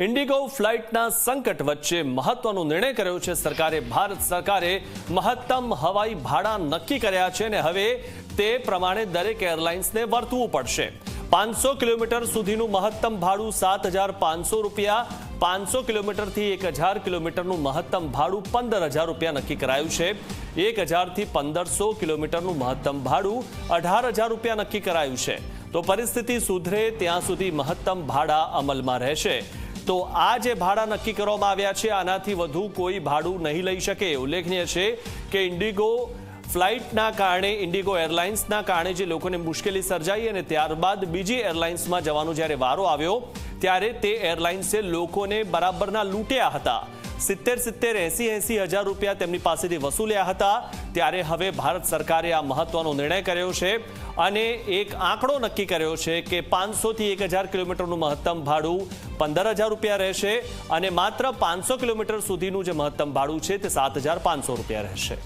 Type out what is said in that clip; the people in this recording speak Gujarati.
ઇન્ડિગો ફ્લાઇટના સંકટ વચ્ચે મહત્વનો નિર્ણય કર્યો છે સરકારે। ભારત સરકારે મહત્તમ હવાઈ ભાડા નક્કી કર્યા છે અને હવે તે પ્રમાણે દરેક એરલાઇન્સને વર્તવું પડશે। 500 કિલોમીટર સુધીનું મહત્તમ ભાડું ₹7,500, 500 કિલોમીટરથી 1,000 કિલોમીટરનું મહત્તમ ભાડું ₹15,000 નક્કી કરાયું છે। 1,000 થી 1,500 કિલોમીટરનું મહત્તમ ભાડું ₹18,000 નક્કી કરાયું છે। તો પરિસ્થિતિ સુધરે ત્યાં સુધી મહત્તમ ભાડા અમલમાં રહેશે। તો આ જે ભાડા નક્કી કરવામાં આવ્યા છે આનાથી વધુ કોઈ ભાડું નહીં લઈ શકે। ઉલ્લેખનીય છે કે ઇન્ડિગો ફ્લાઇટના કારણે, ઇન્ડિગો એરલાઇન્સના કારણે જે લોકોને મુશ્કેલી સર્જાઈ અને ત્યારબાદ બીજી એરલાઇન્સમાં જવાનો જ્યારે વારો આવ્યો ત્યારે તે એરલાઇન્સે લોકોને બરાબરના લૂંટ્યા હતા। 70-80 હજાર રૂપિયા તેમની પાસેથી વસૂલ્યા હતા। ત્યારે હવે ભારત સરકારે આ મહત્વનો નિર્ણય કર્યો છે અને એક આંકડો નક્કી કર્યો છે કે 500 થી 1,000 કિલોમીટરનું મહત્તમ ભાડું ₹15,000 રહેશે અને માત્ર 500 કિલોમીટર સુધીનું જે મહત્તમ ભાડું છે તે ₹7,500 રહેશે।